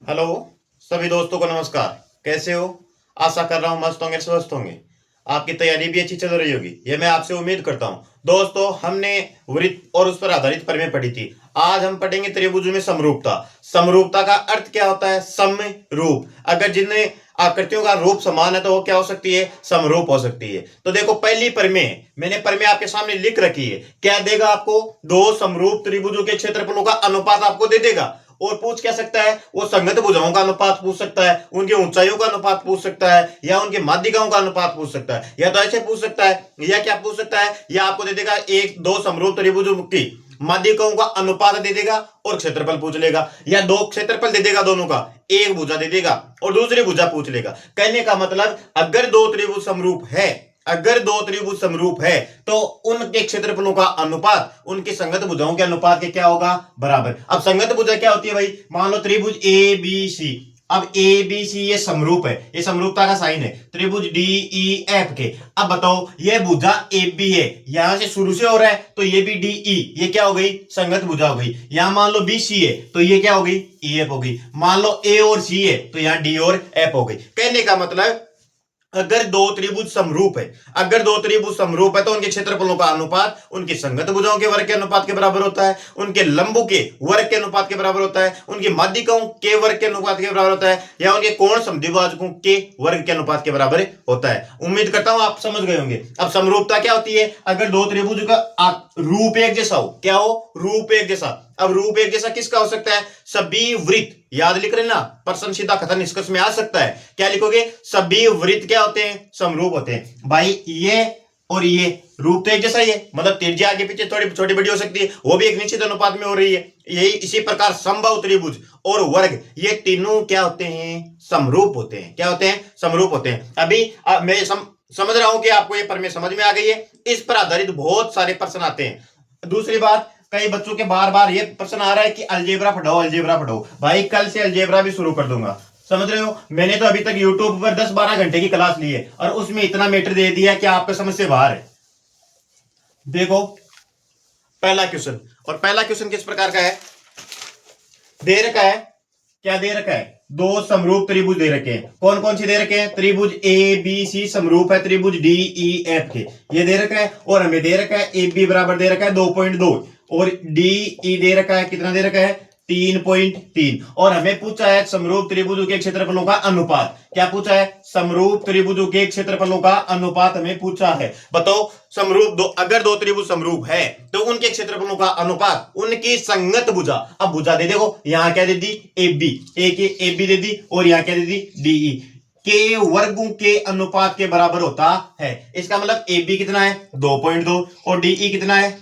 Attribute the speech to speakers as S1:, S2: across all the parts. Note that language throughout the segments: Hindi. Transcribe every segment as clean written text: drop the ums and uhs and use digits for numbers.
S1: हेलो सभी दोस्तों को नमस्कार। कैसे हो? आशा कर रहा हूँ मस्त होंगे, स्वस्थ होंगे। आपकी तैयारी भी अच्छी चल रही होगी, ये मैं आपसे उम्मीद करता हूँ। दोस्तों, हमने वृत्त और उस पर आधारित प्रमेय पढ़ी थी। आज हम पढ़ेंगे त्रिभुज में समरूपता। समरूपता का अर्थ क्या होता है? समरूप। अगर जिन आकृतियों का रूप समान है तो वो क्या हो सकती है? समरूप हो सकती है। तो देखो, पहली प्रमेय मैंने प्रमेय आपके सामने लिख रखी है। क्या देगा आपको? दो समरूप त्रिभुजों के क्षेत्रफलों का अनुपात आपको दे देगा। और पूछ क्या सकता है? वो संगत भुजाओं का अनुपात पूछ सकता है, उनकी ऊंचाइयों का अनुपात पूछ सकता है, या उनके माध्यिकाओं का अनुपात पूछ सकता है, या तो ऐसे पूछ सकता है, या क्या पूछ सकता है, या आपको दे देगा एक दो समरूप त्रिभुजों की माध्यिकाओं का अनुपात दे देगा और क्षेत्रफल पूछ लेगा, या दो क्षेत्रफल दे देगा दोनों का, एक भुजा दे देगा और दूसरी भुजा पूछ लेगा। कहने का मतलब, अगर दो त्रिभुज समरूप है, अगर दो त्रिभुज समरूप है तो उनके क्षेत्रफलों का अनुपात उनकी संगत भुजाओं के अनुपात के क्या होगा? बराबर। अब संगत भुजा क्या होती है भाई? मान लो त्रिभुज ए बी सी। अब ए बी सी ये समरूप है, ये समरूपता का साइन है त्रिभुज डी ई एफ के। अब बताओ, ये भुजा ए बी है, यहां से शुरू से हो रहा है तो ये भी डी ई, ये क्या हो गई? संगत भुजा हो गई। यहां मान लो बी सी है तो ये क्या हो गई? ई एफ हो गई। मान लो ए और सी है तो यहां डी और एफ हो गई। कहने का मतलब, अगर दो त्रिभुज समरूप है, अगर दो त्रिभुज समरूप है तो उनके क्षेत्रफलों का अनुपात उनकी संगत भुजाओं के वर्ग के अनुपात के बराबर होता है, उनके लंबों के वर्ग के अनुपात के बराबर होता है, उनकी माध्यिकाओं के वर्ग के अनुपात के बराबर होता है, या उनके कोण समद्विभाजकों के वर्ग के अनुपात के बराबर होता है। उम्मीद करता हूं आप समझ गए होंगे। अब समरूपता क्या होती है? अगर दो त्रिभुज का रूप एक जैसा हो। क्या हो? रूप एक जैसा। अब रूप एक जैसा किसका हो सकता है? सभी वृत्त, याद लिख लेना, प्रश्न सीधा कथन निष्कर्ष में आ सकता है। क्या लिखोगे? सभी वृत्त क्या होते हैं? समरूप होते हैं। भाई ये और ये रूप तो एक जैसा ही है, मतलब त्रिज्या आगे पीछे थोड़ी छोटी बड़ी हो सकती है, वो भी एक निश्चित अनुपात में हो रही है। यही इसी प्रकार समबाहु त्रिभुज और वर्ग, ये तीनों क्या होते हैं? समरूप होते हैं। क्या होते हैं? समरूप होते हैं। अभी मैं समझ रहा हूं कि आपको ये प्रमेय समझ में आ गई है। इस पर आधारित बहुत सारे प्रश्न आते हैं। दूसरी बात, कई बच्चों के बार बार ये प्रश्न आ रहा है कि अलजेब्रा पढ़ाओ, अलजेब्रा पढ़ाओ। भाई कल से अलजेब्रा भी शुरू कर दूंगा, समझ रहे हो? मैंने तो अभी तक यूट्यूब पर 10-12 घंटे की क्लास ली है और उसमें इतना मैटर दे दिया कि आपका समझ से बाहर है। देखो, पहला क्वेश्चन, और पहला क्वेश्चन किस प्रकार का है? दे रखा है, क्या दे रखा है? दो समरूप त्रिभुज दे रखे हैं। कौन कौन से दे रखे हैं? त्रिभुज ए बी सी समरूप है त्रिभुज डी ई एफ के, ये दे रखा है। और हमें दे रखा है ए बी बराबर दे रखा है 2.2, और डी ई दे रखा है कितना? दे रखा है 3.3। और हमें पूछा है समरूप त्रिभुजों के क्षेत्रफलों का अनुपात। क्या पूछा है? समरूप त्रिभुजों के क्षेत्रफलों का अनुपात हमें पूछा है। बताओ, समरूप दो, अगर दो त्रिभुज समरूप है तो उनके क्षेत्रफलों का अनुपात उनकी संगत भुजा। अब भुजा दे देखो, यहां क्या दे दी? ए बी, ए बी दे दी, और यहां क्या दे दी? डीई के वर्गों के अनुपात के बराबर होता है। इसका मतलब ए बी कितना है? 2.2, और डीई कितना है?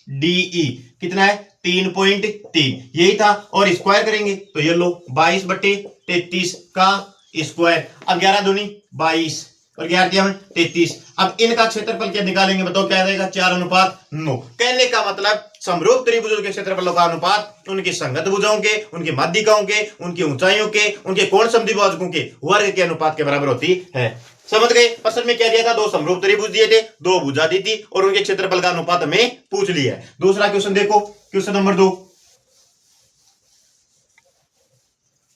S1: डीई कितना है? 3.3। यही था। और स्क्वायर करेंगे तो ये लो 22/33 का स्क्वायर। अब 11 दूनी 22 और 11 33। अब इनका क्षेत्रफल क्या निकालेंगे? बताओ क्या आएगा? 4:9। कहने का मतलब, समरूप त्रिभुजों के क्षेत्रफलों का अनुपात उनकी संगत भुजाओं के, उनकी माध्यिकाओं के, उनकी ऊंचाइयों के, उनके कोण समद्विभाजकों के वर्ग के अनुपात के बराबर होती है। समझ गए? प्रश्न में क्या दिया था? दो समरूप त्रिभुज दिए थे, दो भुजा दी थी, और उनके क्षेत्रफल का अनुपात हमें पूछ लिया है। दूसरा क्वेश्चन देखो, क्वेश्चन नंबर 2।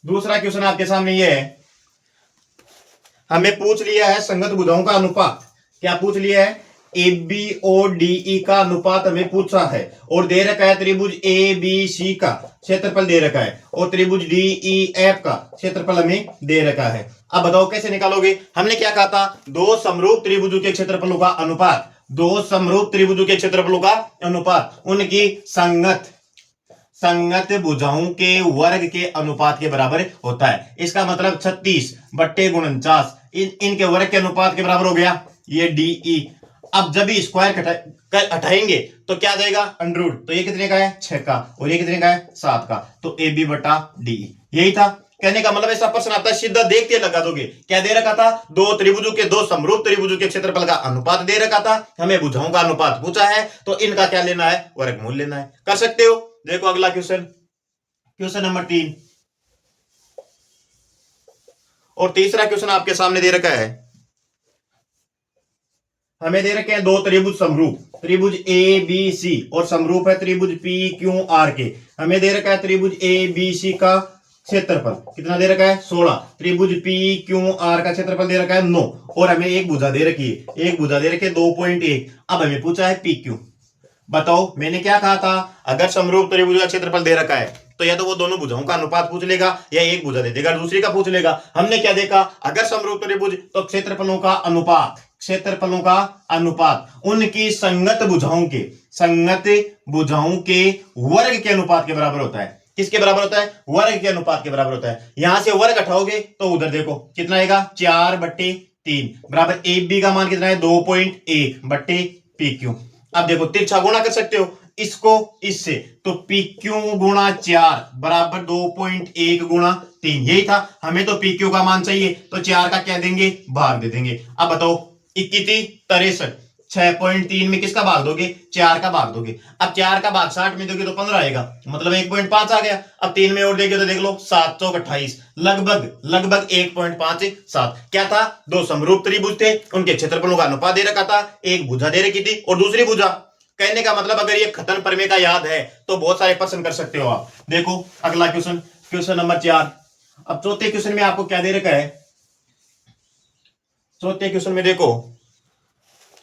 S1: दूसरा क्वेश्चन आपके सामने ये है, हमें पूछ लिया है संगत भुजाओं का अनुपात। क्या पूछ लिया है? ए बी और डीई का अनुपात हमें पूछा है, और दे रखा है त्रिभुज ए बी सी का क्षेत्रफल दे रखा है, और त्रिभुज डी ई एफ का क्षेत्रफल हमें दे रखा है। अब बताओ कैसे निकालोगे? हमने क्या कहा था? दो समरूप त्रिभुजों के क्षेत्रफलों का अनुपात, दो समरूप त्रिभुजों के क्षेत्रफलों का अनुपात उनकी संगत भुजाओं के वर्ग के अनुपात के बराबर होता है। इसका मतलब 36/49 इनके वर्ग के अनुपात के बराबर हो गया ये डीई। अब जब भी स्क्वायर हटाएंगे तो क्या जाएगा? अंडर। तो ये कितने का है? 6 का, और ये कितने का है? 7 का। तो ए बी बटा डी। यही था। कहने का मतलब, ऐसा प्रश्न आता है सीधा देख के लगा दोगे। क्या दे रखा था? दो त्रिभुजों के, दो समरूप त्रिभुजों के क्षेत्रफल का अनुपात दे रखा था, हमें भुजाओं का अनुपात पूछा है, तो इनका क्या लेना है? वर्गमूल लेना है। कर सकते हो। देखो अगला क्वेश्चन, क्वेश्चन नंबर 3। और तीसरा क्वेश्चन आपके सामने दे रखा है, हमें दे रखे हैं दो त्रिभुज समरूप, त्रिभुज ए बी सी, और समरूप है त्रिभुज पी क्यू आर के। हमें दे रखा है त्रिभुज ए बी सी का क्षेत्रफल कितना दे रखा है 16, त्रिभुज पी क्यू आर का क्षेत्रफल दे रखा है 9, और हमें एक भुजा दे रखी है, एक भुजा दे रखी है 2.1। अब हमें पूछा है पी क्यू। बताओ मैंने क्या कहा था, अगर समरूप त्रिभुज का क्षेत्रफल दे रखा है तो या तो वो दोनों भुजाओं का अनुपात पूछ लेगा या एक भुजा दे देगा दूसरी का पूछ लेगा। हमने क्या देखा, अगर समरूप त्रिभुज तो क्षेत्रफलों का अनुपात, क्षेत्रफलों का अनुपात उनकी संगत भुजाओं के वर्ग के अनुपात के बराबर होता है। किसके बराबर होता है, वर्ग के अनुपात के बराबर होता है। यहां से वर्ग हटाओगे तो उधर देखो कितना आएगा 4/3 बराबर ए बी का मान कितना है 2.1 बट्टे पी क्यू। अब देखो तिरछा गुणा कर सकते हो इसको इससे, तो पी क्यू गुणा 4 बराबर 2.1 गुणा 3। यही था, हमें तो पी क्यू का मान चाहिए तो 4 का क्या देंगे भाग दे देंगे। अब बताओ 63 6.3 में किसका भाग दोगे 4 का भाग दोगे। अब 4 का भाग 60 में दोगे तो 15 आएगा, मतलब 1.5 आ गया। अब 3 में और देंगे तो देख लो 7 चौक 28, लगभग 1.57। क्या था, दो समरूप त्रिभुज थे, उनके क्षेत्रफलों का अनुपात दे रखा था, एक भुजा दे रखी थी और दूसरी भुजा। कहने का मतलब अगर ये खतन प्रमेय का याद है तो बहुत सारे प्रश्न कर सकते हो आप। देखो अगला क्वेश्चन, क्वेश्चन नंबर 4। अब चौथे क्वेश्चन में आपको क्या दे रखा है, चौथे क्वेश्चन में देखो,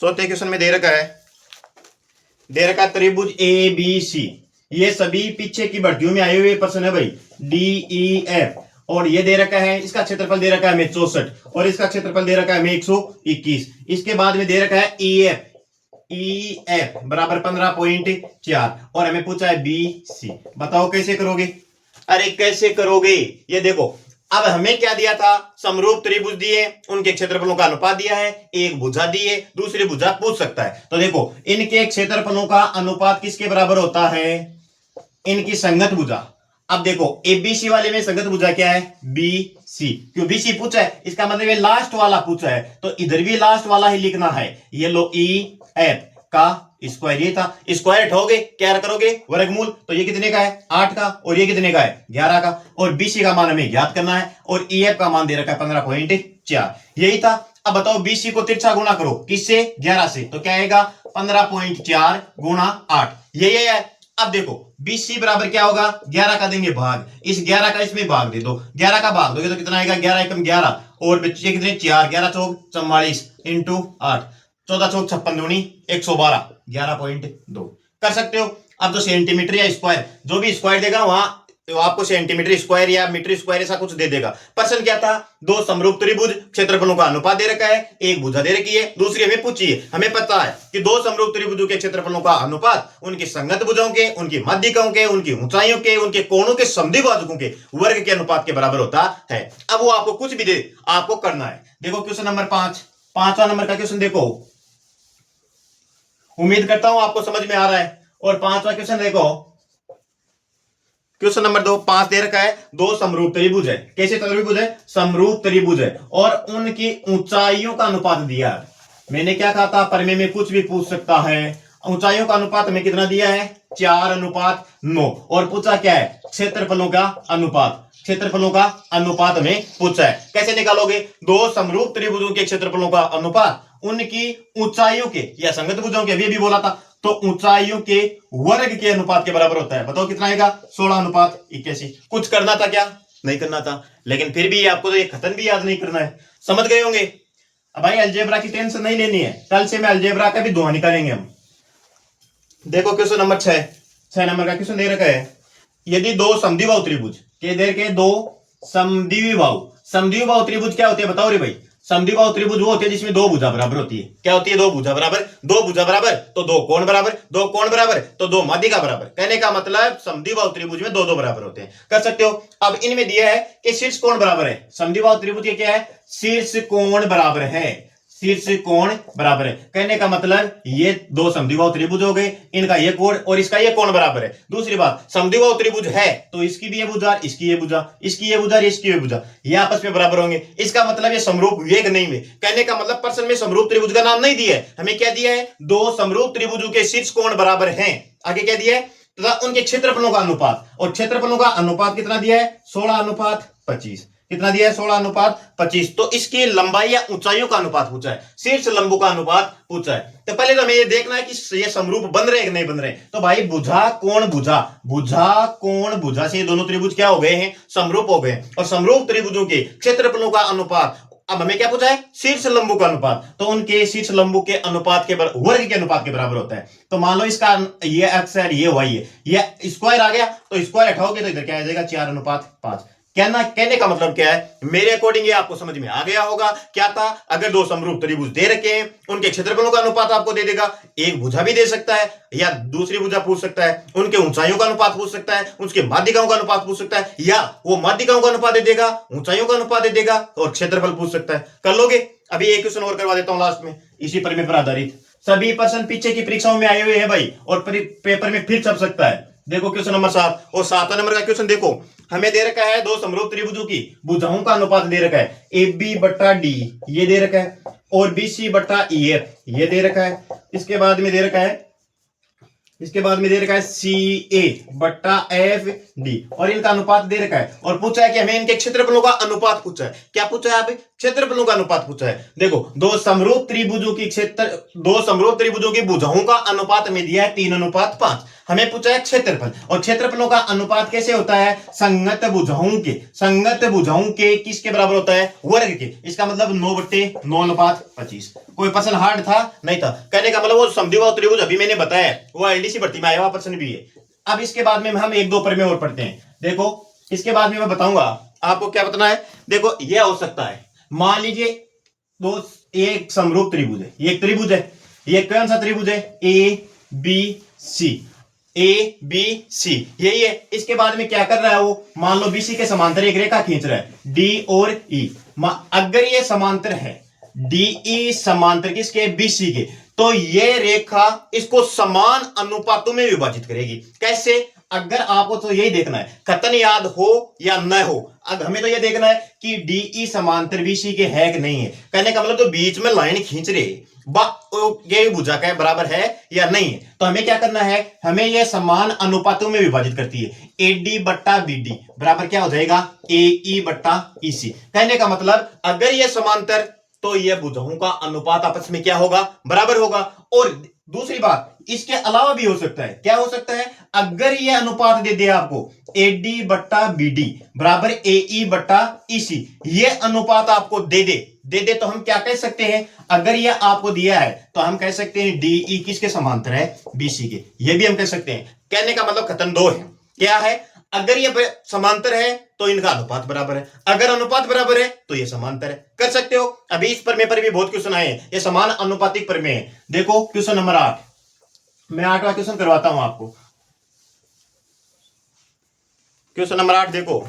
S1: चौथे क्वेश्चन में दे रखा है त्रिभुज ए बी सी। ये सभी पीछे की भर्तियों में आए हुए प्रश्न है भाई, डी ई एफ। और ये दे रखा है, इसका क्षेत्रफल दे रखा है हमें 64 और इसका क्षेत्रफल दे रखा है हमें 121। इसके बाद में दे रखा है ई एफ बराबर 15.4 और हमें पूछा है बी सी। बताओ कैसे करोगे, अरे कैसे करोगे। ये देखो अब हमें क्या दिया था, समरूप त्रिभुज दिए, उनके क्षेत्रफलों का अनुपात दिया है, एक भुजा दी है, दूसरी भुजा पूछ सकता है। तो देखो इनके क्षेत्रफलों का अनुपात किसके बराबर होता है, इनकी संगत भुजा। अब देखो एबीसी वाले में संगत भुजा क्या है बी सी, क्यों बी सी पूछा है इसका मतलब ये लास्ट वाला पूछा है तो इधर भी लास्ट वाला ही लिखना है। ये लो ई एफ का स्क्वायर, ये था स्क्वायर हटाओगे क्या करोगे वर्गमूल, तो ये कितने का है 8 का और ये कितने का है 11 का, और बीसी का मान हमें ज्ञात करना है और ईएफ का मान दे रखा है 15.4। यही था। अब बताओ बीसी को तिरछा गुणा करो किससे 11 से, तो क्या आएगा 15.4 गुणा 8, यही है। अब देखो बीसी बराबर क्या होगा 11 का देंगे भाग, इस 11 का इसमें भाग दे दो, 11 का भाग दोगे तो कितना आएगा 11 एकम 11 और बच्चे कितने 4, 11 चौक 44 इंटू 8, 14 चौक 56 दूनी 112, 11.2 कर सकते हो। अब तो सेंटीमीटर या स्क्वायर, जो भी स्क्वायर देगा वहां तो आपको सेंटीमीटर स्क्वायर या मीटर स्क्वायर ऐसा कुछ दे देगा। प्रश्न क्या था, दो समरूप त्रिभुज, क्षेत्रफलों का अनुपात दे रखा है, एक भुजा दे रखी है, दूसरी हमें पूछी है। हमें पता है कि दो समरूप त्रिभुजों के क्षेत्रफलों का अनुपात उनकी संगत भुजाओं के, उनकी माध्यिकाओं के, उनकी ऊंचाइयों के, उनके कोणों के समद्विभाजकों के वर्ग के अनुपात के बराबर होता है। अब वो आपको कुछ भी दे, आपको करना है। देखो क्वेश्चन नंबर 5, 5वां नंबर का क्वेश्चन देखो, उम्मीद करता हूं आपको समझ में आ रहा है। और 5वां क्वेश्चन देखो, क्वेश्चन नंबर 2, 5 दे रखा है दो समरूप त्रिभुज है। कैसे त्रिभुज है, समरूप त्रिभुज है और उनकी ऊंचाइयों का अनुपात दिया है। मैंने क्या कहा था, प्रमेय में कुछ भी पूछ सकता है। ऊंचाइयों का अनुपात हमें कितना दिया है 4:9 और पूछा क्या है क्षेत्रफलों का अनुपात, क्षेत्रफलों का अनुपात हमें पूछा है। कैसे निकालोगे, दो समरूप त्रिभुजों के क्षेत्रफलों का अनुपात उनकी ऊंचाइयों के या संगत भुजाओं के, अभी भी बोला था, तो ऊंचाइयों के वर्ग के अनुपात के बराबर होता है। बताओ कितना आएगा 16:81। कुछ करना था क्या, नहीं करना था, लेकिन फिर भी आपको तो ये खतन भी याद नहीं करना है। समझ गए होंगे। अब भाई अलजेब्रा की टेंशन नहीं लेनी है, कल से मैं अलजेब्रा का भी धुआं निकालेंगे हम। देखो क्वेश्चन नंबर 6 नंबर का क्वेश्चन दे रखा है, यदि दो समद्विबाहु त्रिभुज के दे के दो समद्विबाहु त्रिभुज क्या होते हैं बताओ रे भाई। समद्विबाहु त्रिभुज वो होते हैं जिसमें दो भुजा बराबर होती है। क्या होती है, दो भुजा बराबर, दो भुजा बराबर तो दो कोण बराबर, दो कोण बराबर तो दो माध्यिका बराबर। कहने का मतलब समद्विबाहु त्रिभुज में दो दो बराबर होते हैं, कर सकते हो। अब इनमें दिया है कि शीर्ष कोण बराबर है, समद्विबाहु त्रिभुज क्या है शीर्ष कोण बराबर है, शीर्ष कोण बराबर है। कहने का मतलब ये दो समद्विबाहु त्रिभुज हो गए, इनका ये कोण और इसका ये कोण बराबर है। दूसरी बात, समद्विबाहु त्रिभुज है तो इसकी भी ये भुजा, इसकी ये भुजा, इसकी ये भुजा, इसकी ये भुजा, ये आपस में बराबर होंगे। इसका मतलब ये समरूप वेग नहीं हुए। कहने का मतलब प्रश्न में समरूप त्रिभुज का नाम नहीं दिया है, हमें क्या दिया है दो समरूप त्रिभुजों के शीर्ष कोण बराबर हैं। आगे क्या दिया है, तथा उनके क्षेत्रफलों का अनुपात, और क्षेत्रफलों का अनुपात कितना दिया है 16:25। कितना दिया है 16:25। तो इसकी लंबाई या ऊंचाइयों का अनुपात पूछा है, शीर्ष लंबों का अनुपात पूछा है। तो पहले तो हमें ये देखना है कि ये समरूप बन रहे हैं कि नहीं बन रहे। तो भाई भुजा कोण भुजा, भुजा कोण भुजा से ये दोनों त्रिभुज क्या हो गए हैं, समरूप हो गए। और समरूप त्रिभुजों के क्षेत्रफलों का अनुपात, अब हमें क्या पूछा है, शीर्ष लंबों का अनुपात। तो उनके शीर्ष लंबों के अनुपात के वर्ग के अनुपात के बराबर होता है। तो मान लो इसका ये एक्स है, ये वाई है, ये स्क्वायर आ गया, तो स्क्वायर हटाओगे तो इधर क्या आ जाएगा 4:5। कहने का मतलब क्या है, मेरे अकॉर्डिंग ये आपको समझ में आ गया होगा। क्या था, अगर दो समरूप त्रिभुज दे रखे हैं, उनके क्षेत्रफलों का अनुपात आपको दे देगा। एक भुजा भी दे सकता है या दूसरी भुजा पूछ सकता है, उनके ऊंचाइयों का अनुपात पूछ सकता है, उसके माध्यिकाओं का अनुपात पूछ सकता है, या वो माध्यिकाओं का अनुपात दे देगा, ऊंचाइयों का अनुपात दे देगा और क्षेत्रफल पूछ सकता है। कर लोगे? अभी एक क्वेश्चन और करवा देता हूं लास्ट में, इसी प्रमेय पर आधारित। सभी प्रश्न पीछे की परीक्षाओं में आए हुए हैं भाई, और पेपर में फिर छप सकता है। देखो क्वेश्चन नंबर 7 और 7वां नंबर का क्वेश्चन देखो। हमें दे रखा है दो समरूप त्रिभुजों की भुजाओं का अनुपात दे रखा है, ए बी बट्टा डी ये दे रखा है, और बी सी बट्टा ई एफ ये दे रखा है। इसके बाद में दे रखा है सी ए बट्टा एफ डी, और इनका अनुपात दे रखा है। और पूछा है कि हमें इनके क्षेत्रफलों का अनुपात पूछा है। क्या पूछा है आप, क्षेत्रफलों का अनुपात पूछा है। देखो दो समरूप त्रिभुजों की भुजाओं का अनुपात हमें दिया है 3:5। हमें पूछा है क्षेत्रफल, और क्षेत्रफलों का अनुपात कैसे होता है, संगत भुजाओं के किसके बराबर होता है, वर्ग के। इसका मतलब 9/9:25। कोई प्रश्न हार्ड था? नहीं था। कहने का मतलब वो समद्विबाहु त्रिभुज अभी मैंने बताया, वो एलडीसी भर्ती में आया हुआ प्रश्न भी है। अब इसके बाद में हम एक दो प्रमेय और पढ़ते हैं। देखो इसके बाद में मैं बताऊंगा आपको क्या बताना है। देखो यह हो सकता है, मान लीजिए दो एक समरूप त्रिभुज है, ये एक त्रिभुज है, ये कौन सा त्रिभुज है, ए बी सी यही है। इसके बाद में क्या कर रहा है वो, मान लो बीसी के समांतर एक रेखा खींच रहा है, डी और ई। अगर ये समांतर है, डीई समांतर किसके, बीसी के, तो ये रेखा इसको समान अनुपातों में विभाजित करेगी। कैसे? अगर आपको तो यही देखना है, कथन याद हो या न हो, अब हमें तो ये देखना है कि डीई समांतर बीसी के है कि नहीं है। कहने का मतलब तो बीच में लाइन खींच रहे, ये भुजा का बराबर है या नहीं है। तो हमें क्या करना है, हमें यह समान अनुपातों में विभाजित करती है। एडी बट्टा बीडी बराबर क्या हो जाएगा, एई बट्टा ईसी। कहने का मतलब अगर यह समांतर, तो यह भुजाओं का अनुपात आपस में क्या होगा, बराबर होगा। और दूसरी बात, इसके अलावा भी हो सकता है, क्या हो सकता है, अगर यह अनुपात दे दे आपको एडी बट्टा बीडी बराबर एई बट्टा ईसी, यह अनुपात आपको दे दे तो हम क्या कह सकते हैं, अगर यह आपको दिया है तो हम कह सकते हैं डीई किसके समांतर है, बीसी के। यह भी हम कह सकते हैं। कहने का मतलब कथन दो है। क्या है, अगर ये समांतर है तो इनका अनुपात बराबर है, अगर अनुपात बराबर है तो ये समांतर है। कर सकते हो। अभी इस प्रमेय पर भी बहुत क्वेश्चन आए हैं, ये समान अनुपातिक प्रमेय है। देखो क्वेश्चन नंबर 8, मैं 8वां क्वेश्चन करवाता हूं आपको। क्वेश्चन नंबर 8 देखो,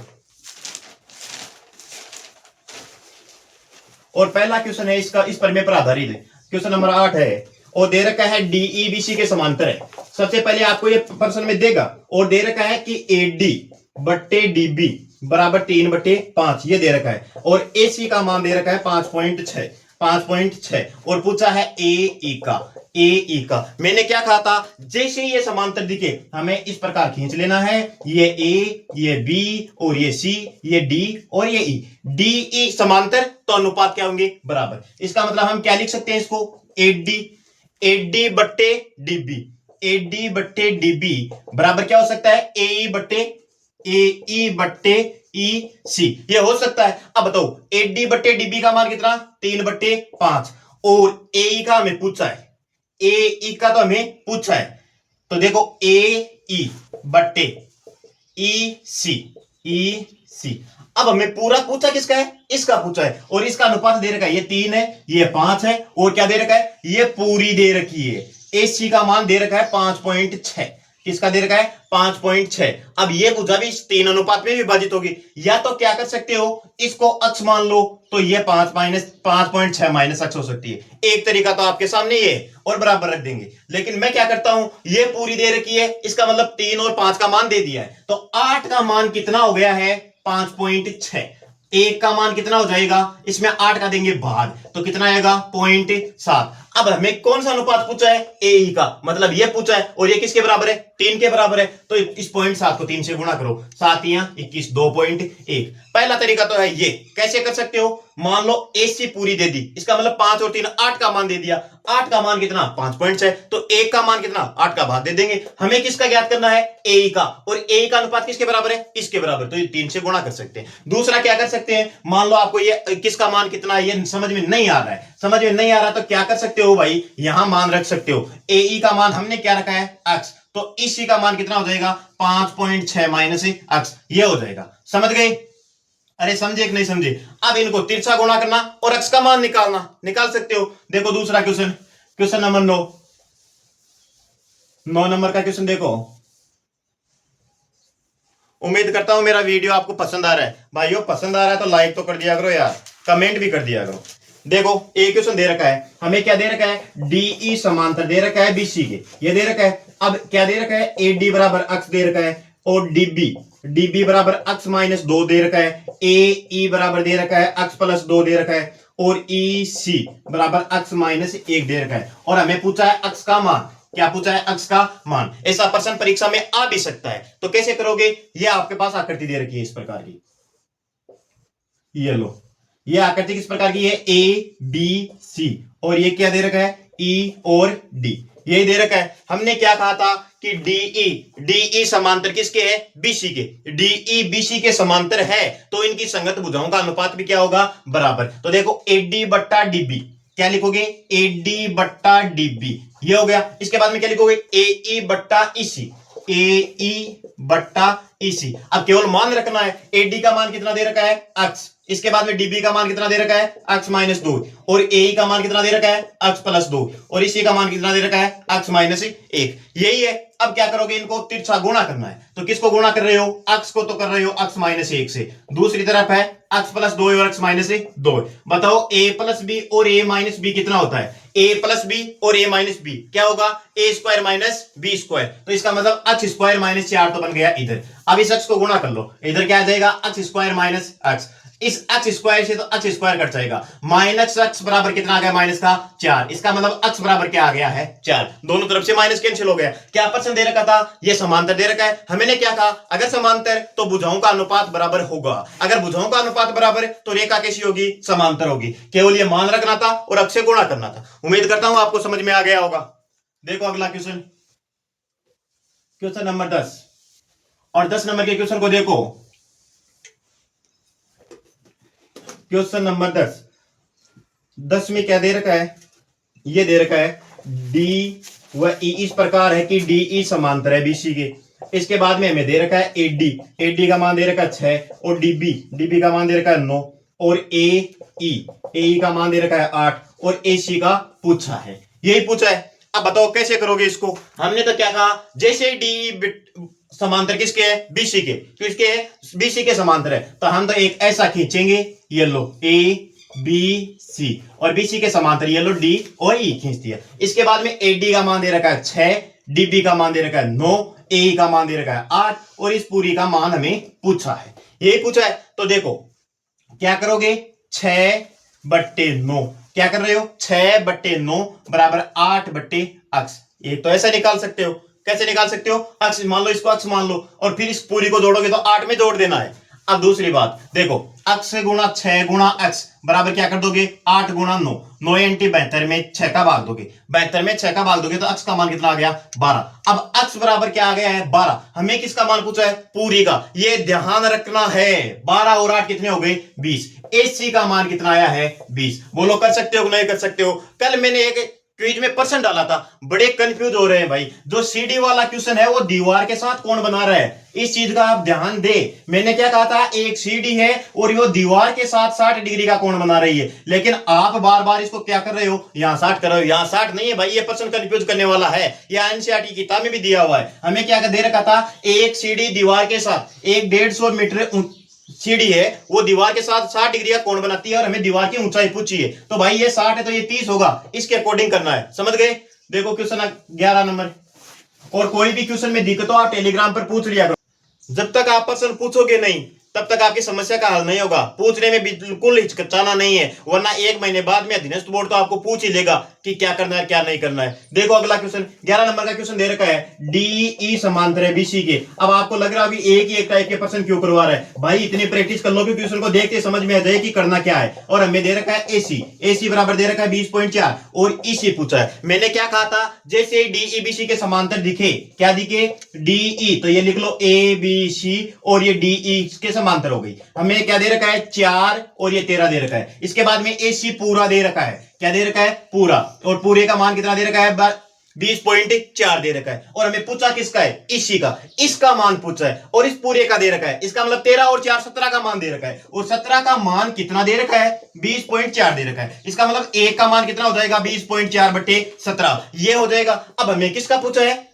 S1: और पहला क्वेश्चन है इसका, इस प्रमेय पर आधारित है। क्वेश्चन नंबर 8 है और दे रखा है डीई बीसी के समांतर है। सबसे पहले आपको ये प्रश्न में देगा, और दे रखा है कि एडी बट्टे डीबी बराबर 3/5 ये दे रखा है, और एसी का मान दे रखा है 5.6 और पूछा है ए का। मैंने क्या कहा था, जैसे ये समांतर दिखे हमें इस प्रकार खींच लेना है, ये ए, ये बी और ये सी, ये डी और ये ई। डी ई समांतर तो अनुपात क्या होंगे, बराबर। इसका मतलब हम क्या लिख सकते हैं इसको, एडी बट्टे डीबी बराबर क्या हो सकता है, एई बट्टे ई सी, ये हो सकता है। अब बताओ एडी बट्टे डीबी का मान कितना, 3/5, और एई का हमें पूछा है, एई का तो हमें पूछा है। तो देखो एई बट्टे ई सी, अब हमें पूरा पूछा किसका है, इसका पूछा है, और इसका अनुपात दे रखा है, ये 3 है, ये 5 है, और क्या दे रखा है, ये पूरी दे रखी है। एसी का मान दे रखा है 5.6, किसका दे रखा है, 5.6। अब ये भुजा भी 3 अनुपात में विभाजित होगी। या तो क्या कर सकते हो, इसको अक्ष मान लो, तो ये 5.6 माइनस अक्ष हो सकती है। एक तरीका तो आपके सामने ये और बराबर रख देंगे। लेकिन मैं क्या करता हूं, ये पूरी दे रखी है, इसका मतलब 3 और 5 का मान दे दिया है, तो 8 का मान कितना हो गया है, 5.6। 1 का मान कितना हो जाएगा, इसमें 8 का देंगे भाग, तो कितना आएगा 0.7। अब हमें कौन सा अनुपात पूछा है, ए ई का, मतलब ये पूछा है और ये किसके बराबर है, 3 के बराबर है। तो इस पॉइंट 7 को 3 से गुणा करो, 7 या 21, 2.1। पहला तरीका तो है ये, कैसे कर सकते हो, मान लो एसी पूरी दे दी, इसका मतलब 5 और 3 8 का मान दे दिया। 8 का मान कितना, 5 पॉइंट्स है, तो 1 का मान कितना, 8 का भाग दे देंगे। हमें किसका ज्ञात करना है, ए का, और ए का अनुपात किसके बराबर है, इसके बराबर, तो ये 3 से गुणा कर सकते हैं। दूसरा क्या कर सकते हैं, मान लो आपको ये किसका मान कितना है ये समझ में नहीं आ रहा है, समझ में नहीं आ रहा तो क्या कर सकते हो भाई, यहां मान रख सकते हो। ए का मान हमने क्या रखा है, x, तो इसी का मान कितना हो जाएगा, 5.6 माइनस x, ये हो जाएगा। समझ गए, अरे समझे कि नहीं समझे। अब इनको तिरछा गुणा करना और x का मान निकालना, निकाल सकते हो। देखो दूसरा क्वेश्चन, क्वेश्चन नंबर 9 नंबर का क्वेश्चन देखो। उम्मीद करता हूं मेरा वीडियो आपको पसंद आ रहा है भाइयों, पसंद आ रहा है तो लाइक तो कर दिया करो यार, कमेंट भी कर दिया करो। देखो एक क्वेश्चन दे रखा है, हमें क्या दे रखा है, डीई समांतर दे रखा है बीसी के, ये दे रखा है। अब क्या दे रखा है, एडी बराबर अक्स दे रखा है, और डीबी बराबर अक्स माइनस 2 दे रखा है, ए बराबर दे रखा है अक्स प्लस 2 दे रखा है, और ई सी बराबर अक्स माइनस 1 दे रखा है। और हमें पूछा है अक्स का मान, क्या पूछा है, अक्स का मान। ऐसा प्रश्न परीक्षा में आ भी सकता है, तो कैसे करोगे, ये आपके पास आकृति दे रखी है इस प्रकार की, ये लो, ये आकृति किस प्रकार की है, ए बी सी, और ये क्या दे रखा है, ई और डी, ये दे रखा है। हमने क्या कहा था कि डीई समांतर किसके है, बीसी के, डीई बीसी के समांतर है, तो इनकी संगत भुजाओं का अनुपात भी क्या होगा, बराबर। तो देखो एडी बट्टा डीबी, क्या लिखोगे, एडी बट्टा डीबी, ये हो गया। इसके बाद में क्या लिखोगे, एई बट्टा ईसी, एई बट्टा ईसी। अब केवल मान रखना है, एडी का मान कितना दे रखा है, अक्स, इसके बाद में डीबी का मान कितना दे रखा है, अक्स माइनस 2, और ए का मान कितना दे रखा है, अक्स प्लस 2, और इसी का मान कितना दे रखा है, अक्स माइनस 1, यही है। अब क्या करोगे, इनको तिरछा गुणा करना है, तो किसको गुणा कर रहे हो, अक्स को तो कर रहे हो अक्स माइनस 1 से, दूसरी तरफ है अक्स प्लस 2 और अक्स माइनस 2। बताओ ए प्लस बी और ए माइनस बी कितना होता है, ए प्लस बी और ए माइनस बी क्या होगा, ए स्क्वायर माइनस बी स्क्वायर, तो इसका मतलब अक्स स्क्वायर माइनस 4 तो बन गया इधर। अब इस अक्स को गुणा कर लो, इधर क्या आ जाएगा, अक्स स्क्वायर माइनस अक्स, इस अक्स स्क्वायर से तो अक्स स्क्वायर कट जाएगा, माइनस अक्स बराबर कितना आ गया, माइनस का 4, इसका मतलब अक्स बराबर क्या आ गया है, 4, दोनों तरफ से माइनस कैंसिल हो गया। क्या प्रश्न दे रखा था, ये समांतर दे रखा है, हमने क्या कहा, अगर समांतर तो भुजाओं का अनुपात बराबर होगा, अगर भुजाओं का अनुपात बराबर तो रेखा कैसी होगी, समांतर होगी। केवल ये मान रखना था और अक्स से गुणा करना था। उम्मीद करता हूं आपको समझ में आ गया होगा। देखो अगला क्वेश्चन, क्वेश्चन नंबर 10, और 10 नंबर के क्वेश्चन को देखो। क्वेश्चन नंबर 10 में क्या दे रखा है, ये दे रखा है डी व ई इस प्रकार है कि डीई समांतर है बीसी के। इसके बाद में हमें दे रखा है एडी का मान दे रखा है 6, और डीबी का मान दे रखा है 9, और ए का मान दे रखा है 8, और एसी का पूछा है, यही पूछा है। अब बताओ कैसे करोगे इसको। हमने तो क्या कहा, जैसे डीई समांतर किसके है, बीसी के, किसके है, बीसी के समांतर है, तो हम तो एक ऐसा खींचेंगे, ये लो ए बी सी, और बीसी के समांतर ये लो डी और ई खींच दिया। इसके बाद में एडी का मान दे रखा है 6, डीबी का मान दे रखा है 9, ए का मान दे रखा है 8, और इस पूरी का मान हमें पूछा है, यही पूछा है। तो देखो क्या करोगे, 6/9, क्या कर रहे हो, 6/9 बराबर 8/x, ये तो ऐसा निकाल सकते हो। कैसे निकाल सकते हो, अक्स मान लो, इसको अक्स मान लो, और फिर इस पूरी को जोड़ोगे तो 8 में जोड़ देना है। अब दूसरी बात देखो, अक्स गुणा 6 गुणा x बराबर क्या कर दोगे, 8 गुणा 9, 9 इंटी 72 में 6 का भाग दोगे, 72 में 6 का भाग दोगे तो x का मान कितना आ गया, 12। अब x बराबर क्या आ गया है, 12। हमें किसका मान पूछा है, पूरी का, ये ध्यान रखना है। 12 और 8 कितने हो गए, 20। एसी का मान कितना आया है, 20। बोलो कर सकते हो नहीं कर सकते हो। कल मैंने एक क्विज में प्रश्न डाला था, बड़े कंफ्यूज हो रहे हैं भाई। जो सीडी वाला क्वेश्चन है वो दीवार के साथ कौन बना रहा है, इस चीज का आप ध्यान दे। मैंने क्या कहा था, एक सीडी है और वो दीवार के साथ 60 डिग्री का कोण बना रही है, लेकिन आप बार बार इसको क्या कर रहे हो, यहां 60 कर रहे हो। यहां 60 नहीं है भाई, ये प्रश्न कंफ्यूज करने वाला है। यह एनसीईआरटी किताब में भी दिया हुआ है। हमें क्या दे रखा था, एक सीडी दीवार के साथ, एक 150 मीटर सीढ़ी है, वो दीवार के साथ 60 डिग्री का कोण बनाती है, और हमें दीवार की ऊंचाई पूछी है। तो भाई ये 60 है तो ये 30 होगा, इसके अकॉर्डिंग करना है। समझ गए। देखो क्वेश्चन 11 नंबर। और कोई भी क्वेश्चन में दिक्कत हो आप टेलीग्राम पर पूछ लिया करो। जब तक आप प्रश्न पूछोगे नहीं तब तक आपकी समस्या का हल नहीं होगा। पूछने में बिल्कुल हिचकिचाना नहीं है, वरना 1 महीने बाद में अधीनस्थ बोर्ड तो आपको पूछ ही लेगा कि क्या करना है क्या नहीं करना है। देखो अगला क्वेश्चन 11 नंबर का क्वेश्चन दे रखा है डीई समांतर है बीसी के। अब आपको लग रहा है कि एक ही एक टाइप के प्रश्न क्यों करवा रहा है भाई, इतनी प्रैक्टिस कर लो कि क्वेश्चन को देखते समझ में आ जाए कि करना क्या है। और हमें दे रखा है एसी बराबर दे रखा है 20.4 और ईसी पूछा है। मैंने क्या कहा था, जैसे डीई बीसी के समांतर दिखे, क्या दिखे डीई, तो ये लिख लो ए बी सी और ये डीई के समांतर हो गई। हमें क्या दे रखा है 4 और ये 13 दे रखा है। इसके बाद में एसी पूरा दे रखा है, क्या दे रखा है पूरा, और पूरे का मान कितना दे रखा है 20.4 दे रखा है। और हमें पूछा किसका है, इसी का, इसका मान पूछा है और इस पूरे का दे रखा है। इसका मतलब 13 और 4 17 का मान दे रखा है और 17 का मान कितना दे रखा है 20.4 दे रखा है। इसका मतलब एक का मान कितना हो जाएगा 20.4 बटे 17 ये हो जाएगा। अब हमें किसका पूछा है,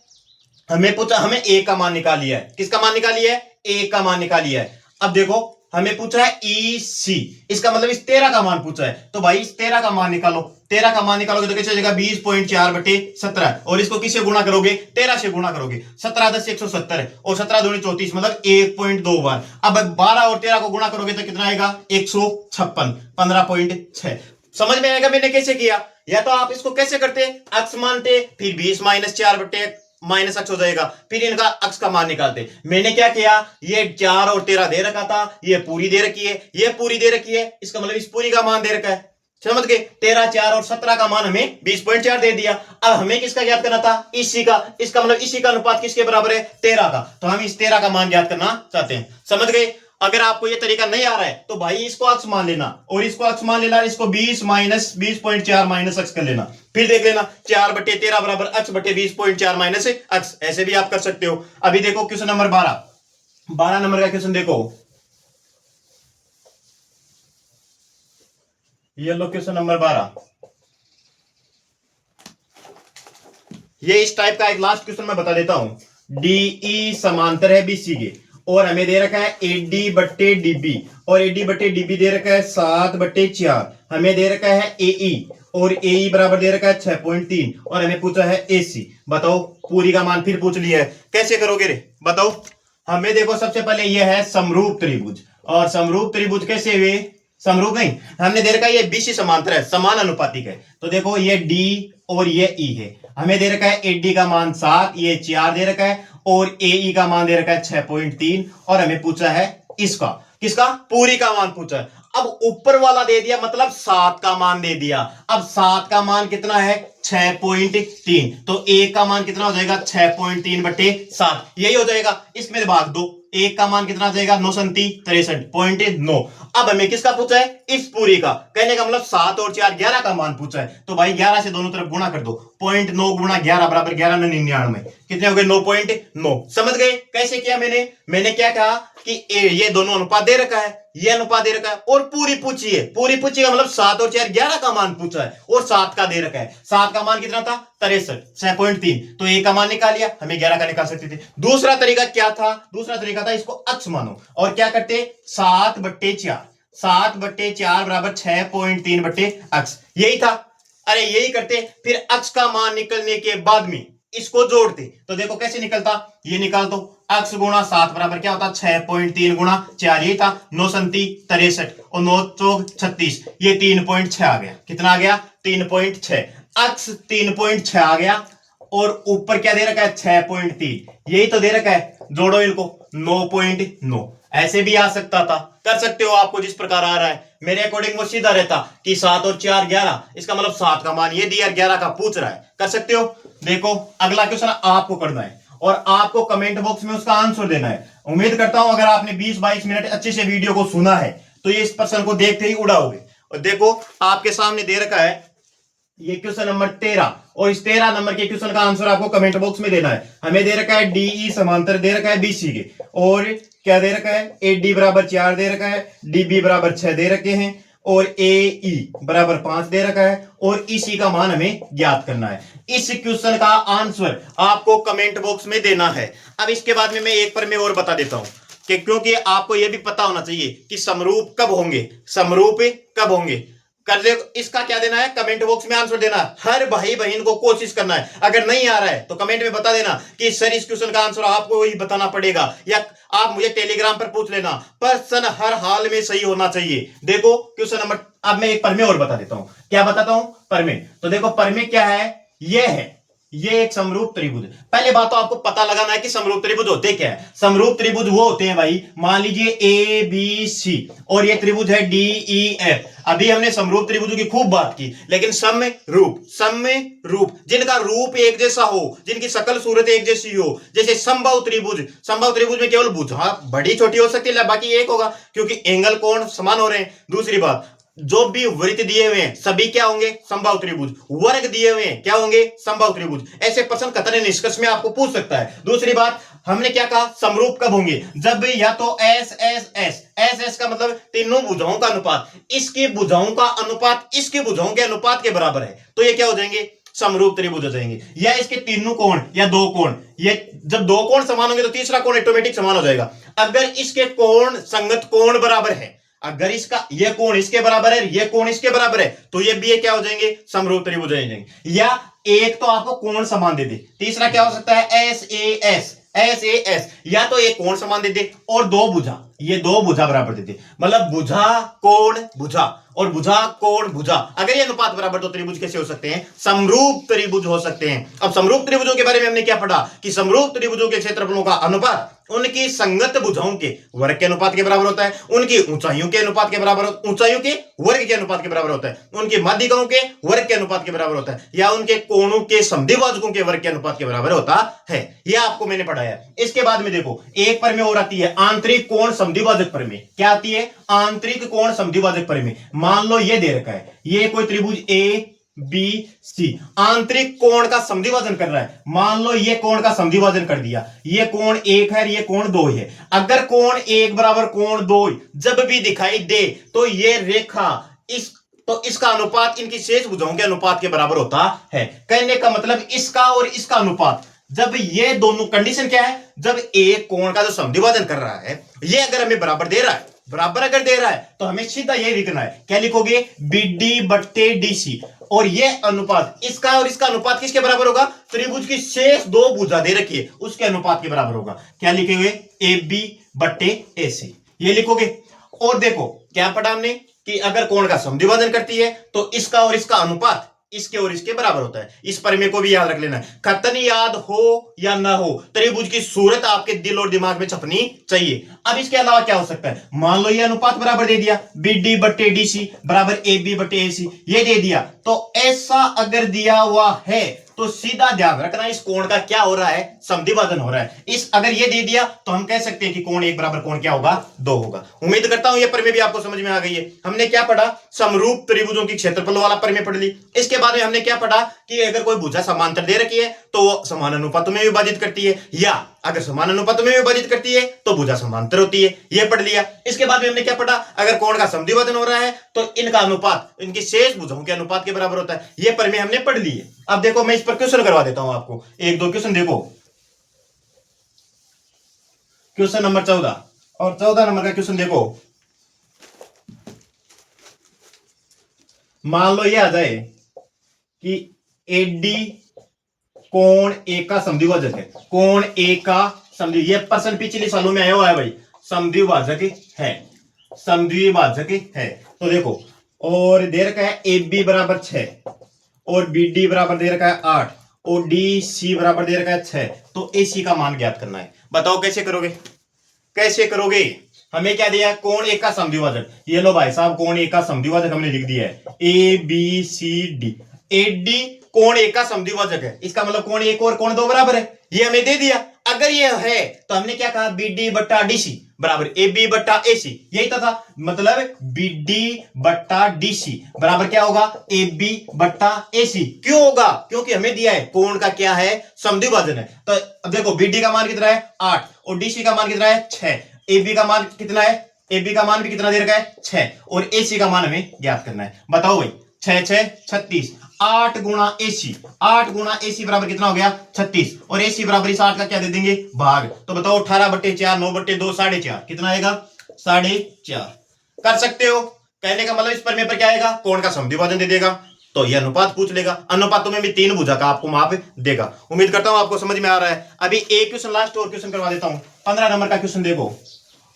S1: हमें पूछा, हमें ए का मान निकाल लिया है। किसका मान निकाल लिया है, ए का मान निकाल लिया है। अब देखो हमें पूछा है ईसी, इसका मतलब इस 13 का मान पूछा है, तो भाई इस 13 का मान निकालो। 13 का मान निकालोगे तो कैसे हो जाएगा 20.4 बटे 17 और इसको किससे गुणा करोगे 13 से गुणा करोगे। 17 10 170 और 17 दूनी 34 मतलब 1.2 बार। अब 12 और 13 को गुणा करोगे तो कितना आएगा 156 15.6। समझ में आएगा मैंने कैसे किया। या तो आप इसको कैसे करते अक्स मानते फिर 20 माइनस 4 बटे माइनस अक्स हो जाएगा, फिर इनका अक्स का मान निकालते। मैंने क्या किया, ये 4 और 13 दे रखा था, ये पूरी दे रखी है, ये पूरी दे रखी है, इसका मतलब इस पूरी का मान दे रखा है। समझ गए, 13 4 और 17 का मान हमें 20.4 दे दिया। अब हमें किसका ज्ञात करना था, इसी का। इसका मतलब इसी का अनुपात किसके बराबर है 13 का, तो हम इस 13 का मान ज्ञात करना चाहते हैं। समझ गए। अगर आपको ये तरीका नहीं आ रहा है तो भाई इसको अक्स मान लेना और इसको अक्स मान लेना, इसको 20 माइनस 20.4 माइनस अक्स कर लेना, फिर देख लेना 4 बटे 13 बराबर अक्स बटे 20.4 माइनस अक्स। ऐसे भी आप कर सकते हो। अभी देखो क्वेश्चन नंबर 12 नंबर का क्वेश्चन देखो, ये लो क्वेश्चन नंबर 12। ये इस टाइप का एक लास्ट क्वेश्चन मैं बता देता हूं। डीई समांतर है बीसी के और हमें दे रखा है एडी बट्टे डीबी और एडी बट्टे डीबी दे रखा है 7/4। हमें दे रखा है एई और एई बराबर दे रखा है 6.3 और हमें पूछा है एसी। बताओ पूरी का मान फिर पूछ लिया है, कैसे करोगे रे बताओ। हमें देखो सबसे पहले यह है समरूप त्रिभुज, और समरूप त्रिभुज कैसे हुए, समरूप नहीं, हमने दे रखा है ये बीसी समांतर है, समान अनुपातिक है। तो देखो ये डी और ये ई है। हमें दे रखा है एडी का मान 7, ये 4 दे रखा है और एई का मान दे रखा है 6.3 और हमें पूछा है इसका, किसका, पूरी का मान पूछा है। अब ऊपर वाला दे दिया मतलब 7 का मान दे दिया। अब 7 का मान कितना है 6.3, तो एक का मान कितना हो जाएगा 6.3 बटे 7 यही हो जाएगा। इसमें भाग दो, एक का मान कितना आ जाएगा 9 63.9। अब हमें किसका पूछा है, इस पूरी का। कहने का मतलब 7 और 4 11 का मान पूछा है, तो भाई 11 से दोनों तरफ गुणा कर दो। 0.9 गुणा 11 बराबर 11 99, कितने हो गए 9.9। समझ गए कैसे किया मैंने क्या कहा कि ये दोनों अनुपात दे रखा है, ये अनुपात दे रखा है और पूरी पूछी है। पूरी पूछी का मतलब 7 और 4 11 का मान पूछा है और 7 का दे रखा है। 7 का मान कितना था 63 6.3, तो ए का मान निकाल लिया, हमें 11 का निकाल सकते थे। दूसरा तरीका क्या था, दूसरा तरीका था इसको अक्स मानो और क्या करते 7/4 बराबर 6.3 बटे अक्स, यही था। अरे यही करते, फिर अक्स का मान निकलने के बाद में इसको जोड़ते। तो देखो कैसे निकलता, ये निकाल दो, अक्स गुणा 7 बराबर क्या होता 6.3 गुणा 4, यही था 9 63 और 9 चौक 36, ये 3.6 आ गया। कितना आ गया 3.6, अक्स 3.6 आ गया और ऊपर क्या दे रखा है 6.3, यही तो दे रखा है, जोड़ो इनको 9.9। ऐसे भी आ सकता था, कर सकते हो आपको जिस प्रकार आ रहा है। मेरे अकॉर्डिंग वो सीधा रहता कि 7 और 4 11, इसका मतलब 7 का मान ये दिया 11 का पूछ रहा है, कर सकते हो। देखो अगला क्वेश्चन आपको करना है और आपको कमेंट बॉक्स में उसका आंसर देना है। उम्मीद करता हूं अगर आपने 20-22 मिनट अच्छे से वीडियो को सुना है तो ये इस प्रश्न को देखते ही उड़ाओगे। और देखो आपके सामने दे रखा है ये क्वेश्चन नंबर 13 और इस 13 नंबर के क्वेश्चन का आंसर आपको कमेंट बॉक्स में देना है। हमें दे रखा है डीई समांतर दे रखा है बीसी के और क्या दे रखा है एडी बराबर 4 दे रखा है, डीबी बराबर 6 दे रखे हैं और एई बराबर 5 दे रखा है और इसी का मान हमें ज्ञात करना है। इस क्वेश्चन का आंसर आपको कमेंट बॉक्स में देना है। अब इसके बाद में मैं एक पर मैं और बता देता हूं कि क्योंकि आपको यह भी पता होना चाहिए कि समरूप कब होंगे, समरूप कब होंगे। कर दे, इसका क्या देना है कमेंट बॉक्स में आंसर देना। हर भाई बहन को कोशिश करना है, अगर नहीं आ रहा है तो कमेंट में बता देना कि सर इस क्वेश्चन का आंसर आपको ही बताना पड़ेगा या आप मुझे टेलीग्राम पर पूछ लेना, प्रश्न हर हाल में सही होना चाहिए। देखो क्वेश्चन नंबर अब मैं एक प्रमेय और बता देता हूं। क्या बताता हूं? प्रमेय। तो देखो प्रमेय क्या है, ये है, ये एक समरूप त्रिभुज। पहले बात तो आपको पता लगाना है कि समरूप त्रिभुज होते क्या है। समरूप त्रिभुज वो होते हैं भाई, मान लीजिए ए बी सी और ये त्रिभुज है डी ई एफ। अभी हमने समरूप त्रिभुजों की खूब बात की, लेकिन समरूप जिनका रूप एक जैसा हो, जिनकी शकल सूरत एक जैसी हो, जैसे समबाहु त्रिभुज में केवल भुजा बड़ी छोटी हो सकती है, बाकी एक होगा क्योंकि एंगल कोण समान हो रहे हैं। दूसरी बात, जो भी वृत्त दिए हुए हैं सभी क्या होंगे? समबाहु त्रिभुज। वर्ग दिए हुए हैं क्या होंगे? समबाहु त्रिभुज। ऐसे प्रश्न कथन निष्कर्ष में आपको पूछ सकता है। दूसरी बात, हमने क्या कहा? समरूप कब होंगे? जब या तो S S S S S का मतलब तीनों भुजाओं का अनुपात इसकी भुजाओं का अनुपात इसकी भुजाओं के अनुपात के बराबर है, तो ये क्या हो जाएंगे? समरूप त्रिभुज हो जाएंगे। या इसके तीनों कोण या दो कोण, ये जब दो कोण समान होंगे तो तीसरा कोण ऑटोमेटिक समान हो जाएगा। अगर इसके कोण संगत कोण बराबर है, अगर इसका ये कोण इसके बराबर है, ये कोण इसके बराबर है, तो ये भी क्या हो जाएंगे? समरूप त्रिभुज हो जाएंगे। या एक तो आपको कोण समान दे दे, तीसरा क्या हो सकता है? एस ए एस, या तो एक कोण समान दे दे और दो भुजा, ये दो भुजा बराबर दे दे, मतलब भुजा कोण भुजा और भुजा कोण भुजा। अगर ये अनुपात बराबर तो त्रिभुज कैसे हो सकते हैं? समरूप त्रिभुज हो सकते हैं। अब समरूप त्रिभुजों के बारे में हमने क्या पढ़ा कि समरूप त्रिभुजों के क्षेत्रफलों का अनुपात उनकी संगत भुजाओं के वर्ग के अनुपात के बराबर होता है, उनकी ऊंचाइयों के अनुपात के बराबर, ऊंचाइयों के वर्ग के अनुपात के बराबर होता है, उनकी माध्यिकाओं के वर्ग के अनुपात के बराबर होता है, या उनके कोणों के समद्विभाजकों के वर्ग के अनुपात के बराबर होता है। यह आपको मैंने पढ़ाया। इसके बाद में देखो एक प्रमेय और आती है, आंतरिक कोण समद्विभाजक प्रमेय। क्या आती है? आंतरिक कोण समद्विभाजक प्रमेय। मान लो ये दे रखा है, ये कोई त्रिभुज ए बी सी आंतरिक कोण का समद्विभाजन कर रहा है। मान लो ये कोण का समद्विभाजन कर दिया, ये कोण एक है, ये कोण दो है। अगर कोण एक बराबर कोण दो जब भी दिखाई दे तो ये रेखा तो इसका अनुपात इनकी शेष भुजाओं के अनुपात के बराबर होता है। कहने का मतलब इसका और इसका अनुपात, जब ये दोनों कंडीशन क्या है? जब एक कोण का जो समद्विभाजन कर रहा है ये अगर हमें बराबर दे रहा है, बराबर अगर दे रहा है तो हमें सीधा ये लिखना है। क्या लिखोगे? बीडी बट्टे डीसी। और ये अनुपात इसका और इसका अनुपात किसके बराबर होगा? त्रिभुज की शेष दो भुजा दे रखी है उसके अनुपात के बराबर होगा। क्या लिखेंगे? ए बी बट्टे ए सी, ये लिखोगे। और देखो क्या पढ़ा हमने कि अगर कोण का समद्विभाजन करती है तो इसका और इसका अनुपात इसके और इसके बराबर होता है। इस प्रमेय को भी याद रख लेना है। कथन याद हो या ना हो, त्रिभुज की सूरत आपके दिल और दिमाग में छपनी चाहिए। अब इसके अलावा क्या हो सकता है? मान लो ये अनुपात बराबर दे दिया, बी डी बट्टे डी सी बराबर ए बी बट्टे ए सी, ये दे दिया। तो ऐसा अगर दिया हुआ है तो सीधा ध्यान रखना इस कोण का क्या हो रहा है? समद्विभाजन हो रहा है। इस अगर ये दे दिया तो हम कह सकते हैं कि कोण एक बराबर कोण क्या होगा? दो होगा। उम्मीद करता हूं ये प्रमेय भी आपको समझ में आ गई है। हमने क्या पढ़ा? समरूप त्रिभुजों की क्षेत्रफल वाला प्रमेय पढ़ ली। इसके बाद में हमने क्या पढ़ा कि अगर कोई भुजा समांतर दे रखी है तो वो समान अनुपातों में विभाजित करती है, या अगर समान अनुपातों में विभाजित करती है तो भुजा समांतर होती है। ये पढ़ लिया। इसके बाद में हमने क्या पढ़ा? अगर कोण का समद्विभाजन हो रहा है तो इनका अनुपात इनकी शेष भुजाओं के अनुपात के बराबर होता है। ये प्रमेय हमने पढ़ ली है। अब देखो मैं इस पर क्वेश्चन करवा देता हूं आपको, एक दो क्वेश्चन देखो। क्वेश्चन नंबर 14 और 14 नंबर का क्वेश्चन देखो। मान लो ये आ जाए कि एडी कोण ए का समद्विभाजक है, कोण ए का समद्विभाजक, ये प्रश्न पिछले सालों में आया हुआ है भाई, समद्विभाजक है, समद्विभाजक है। तो देखो और दे रखा है ए बी बराबर 6 और बी डी बराबर दे रखा है 8 और डी सी बराबर दे रखा है 6। तो ए सी का मान ज्ञात करना है। बताओ कैसे करोगे? कैसे करोगे? हमें क्या दिया? कोण ए का समद्विभाजक। ये लो भाई साहब, कोण ए का समद्विभाजक हमने लिख दिया है, a b c d. A d कोण ए का समद्विभाजक है, इसका मतलब कोण एक और कोण दो बराबर है, ये हमें दे दिया। अगर ये है तो हमने क्या कहा? बी डी बट्टा डी सी बराबर ए बी बट्टा ए सी, यही था। मतलब बी डी बट्टा डी सी बराबर क्या होगा? ए बी बट्टा ए सी। क्यों होगा? क्योंकि हमें दिया है कोण का क्या है? समद्विभाजन है। तो अब देखो बी डी का मान कितना है? 8 और डी सी का मान कितना है? 6। ए बी का मान कितना है? ए बी का मान भी कितना दे रखा है? 6 और ए सी का मान हमें ज्ञात करना है। बताओ भाई, 6 6 36, 8 गुणा एसी, 8 गुणा एसी बराबर कितना हो गया? 36 और एसी बराबर इस 8 का क्या दे देंगे? भाग। तो बताओ 18/4 9/2 4.5 कितना आएगा? 4.5 कर सकते हो। कहने का मतलब इस प्रमेय पर क्या आएगा? कोण का समद्विभाजन दे देगा तो ये अनुपात पूछ लेगा। अनुपातों में भी 3 भुजा का आपको माप देगा। उम्मीद करता हूं आपको समझ में आ रहा है। अभी एक क्वेश्चन लास्ट और क्वेश्चन करवा देता हूं। 15 नंबर का क्वेश्चन देखो,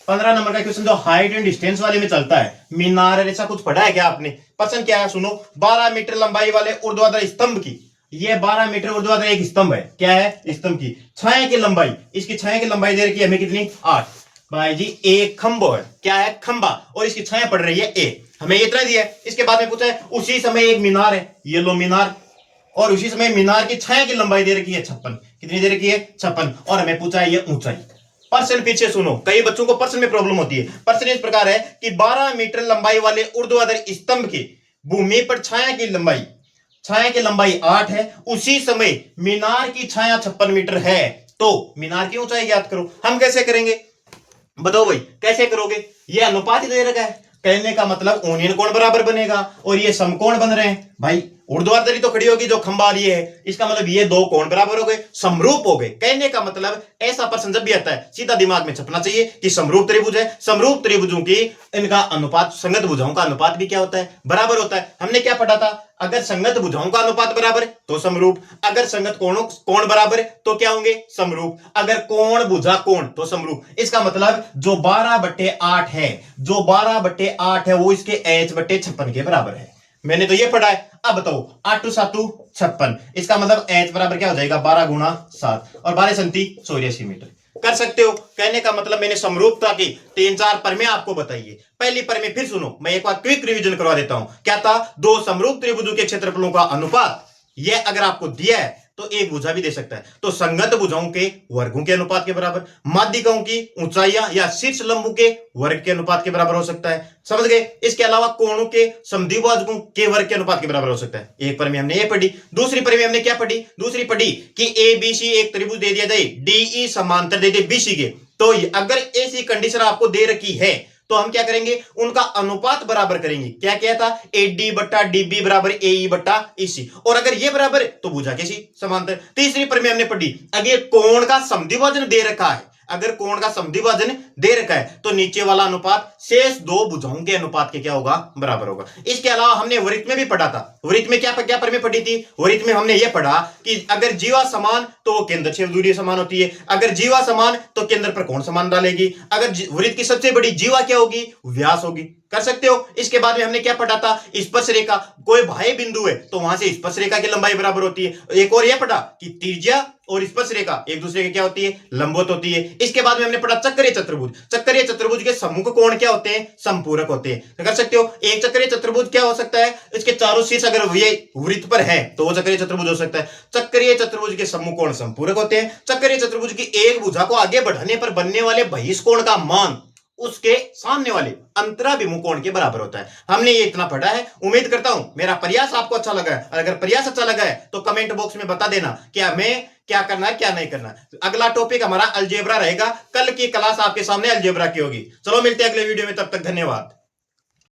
S1: 15 नंबर का क्वेश्चन जो हाइट एंड डिस्टेंस वाले में चलता है, मीनार ऐसा कुछ पढ़ा है क्या आपने? प्रश्न क्या है सुनो, 12 मीटर लंबाई वाले ऊर्ध्वाधर स्तंभ की, ये 12 मीटर ऊर्ध्वाधर एक स्तंभ है, क्या है? स्तंभ की छाया की लंबाई, इसकी छाया की लंबाई दे रखी है हमें कितनी? 8। भाई जी एक खंभो है, क्या है? खंबा, और इसकी छाया पड़ रही है ए, हमें इतना दिया है। इसके बाद में पूछा है उसी समय एक मीनार है, ये लो मीनार, और उसी समय मीनार की छाया की लंबाई दे रखी है 56, कितनी दे रखी है? 56, और हमें पूछा है ये ऊंचाई। प्रश्न पीछे सुनो, कई बच्चों को प्रश्न में प्रॉब्लम होती है। प्रश्न इस प्रकार है कि 12 मीटर लंबाई वाले ऊर्ध्वाधर स्तंभ की भूमि पर छाया की लंबाई 8 है, उसी समय मीनार की छाया 56 मीटर है, तो मीनार की ऊंचाई ज्ञात करो। हम कैसे करेंगे बताओ भाई, कैसे करोगे? ये अनुपात ही दे रखा है, कहने का मतलब ऊनियन कोण बराबर बनेगा, और ये समकोण बन रहे हैं भाई। ऊर्ध्वाधरी तो खड़ी होगी जो खंबा ये है, इसका मतलब ये दो कोण बराबर हो गए, समरूप हो गए। कहने का मतलब ऐसा प्रश्न जब भी आता है सीधा दिमाग में छपना चाहिए कि समरूप त्रिभुज है, समरूप त्रिभुजों की इनका अनुपात, संगत भुजाओं का अनुपात भी क्या होता है? बराबर होता है। हमने क्या पढ़ा था? अगर संगत भुजाओं का अनुपात बराबर तो समरूप, अगर संगत कोण बराबर तो क्या होंगे? समरूप, अगर कोण भुजा कोण तो समरूप। इसका मतलब जो 12/8 है, जो 12/8 है वो इसके h/56 के बराबर है। मैंने तो ये पढ़ा है। अब बताओ 8 7 56, इसका मतलब h बराबर क्या हो जाएगा? 12 गुणा 7, और 12 संति 84 मीटर। कर सकते हो। कहने का मतलब मैंने समरूपता की 3-4 परमें आपको बताइए। पहली परमें फिर सुनो, मैं एक बार क्विक रिवीजन करवा देता हूं। क्या था? दो समरूप त्रिभुजों के क्षेत्रफलों का अनुपात, यह अगर आपको दिया है तो एक भुजा भी दे सकता है, तो संगत भुजाओं के वर्गों के अनुपात के बराबर, माध्यिकाओं की ऊंचाइयां या शीर्ष लंबों के वर्ग के अनुपात के बराबर हो सकता है। समझ गए? इसके अलावा कोणों के समद्विभाजकों के वर्ग के अनुपात के बराबर हो सकता है। एक परमें हमने ये पढ़ी। दूसरी परमें हमने क्या पढ़ी? दूसरी पढ़ी कि ए बी सी एक त्रिभुज दे दिया जाए, डीई समांतर दे दे बीसी के, तो अगर ऐसी कंडीशन आपको दे रखी है तो हम क्या करेंगे? उनका अनुपात बराबर करेंगे। क्या क्या था? AD/DB बराबर AE/EC, और अगर ये बराबर है तो भुजा कैसी? समांतर। तीसरी पर में हमने पढ़ी, अगर कोण का समद्विभाजन दे रखा है, अगर कोण का समद्विभाजन दे रखा है तो नीचे वाला अनुपात शेष दो भुजाओं के अनुपात के क्या होगा? बराबर होगा। इसके अलावा हमने वृत्त में भी पढ़ा था। वृत्त में क्या क्या परमें पढ़ी थी? वृत्त में हमने ये पढ़ा कि अगर जीवा समान तो वो केंद्र छेद दूरी समान होती है, अगर जीवा समान तो केंद्र पर कोण समान डालेगी, अगर वृत्त की सबसे बड़ी जीवा क्या होगी? व्यास होगी। कर सकते हो। इसके बाद में हमने क्या पढ़ा था? स्पर्श रेखा, कोई बाह्य बिंदु है तो वहां से स्पर्श रेखा की लंबाई बराबर होती है। एक और यह पढ़ा कि त्रिज्या और स्पर्श रेखा एक दूसरे के क्या होती है? लंबवत होती है। इसके बाद में हमने पढ़ा चक्रीय चतुर्भुज, चक्रीय चतुर्भुज के सम्मुख कोण क्या होते हैं? संपूरक होते हैं। तो कर सकते हो। एक चक्रीय चतुर्भुज क्या हो सकता है? इसके चारों शीर्ष अगर ये वृत्त पर है तो वो चक्रीय चतुर्भुज हो सकता है। चक्रीय चतुर्भुज के सम्मुख कोण संपूरक होते हैं। चक्रीय चतुर्भुज की एक भुजा को आगे बढ़ाने पर बनने वाले बहिष्ठ कोण का मान उसके सामने वाले अंतराभिमुख कोण के बराबर होता है। हमने ये इतना पढ़ा है। उम्मीद करता हूं मेरा प्रयास आपको अच्छा लगा है। अगर प्रयास अच्छा लगा है तो कमेंट बॉक्स में बता देना कि हमें क्या करना है क्या नहीं करना। अगला टॉपिक हमारा अलजेब्रा रहेगा। कल की क्लास आपके सामने अलजेब्रा की होगी। चलो मिलते हैं अगले वीडियो में, तब तक धन्यवाद।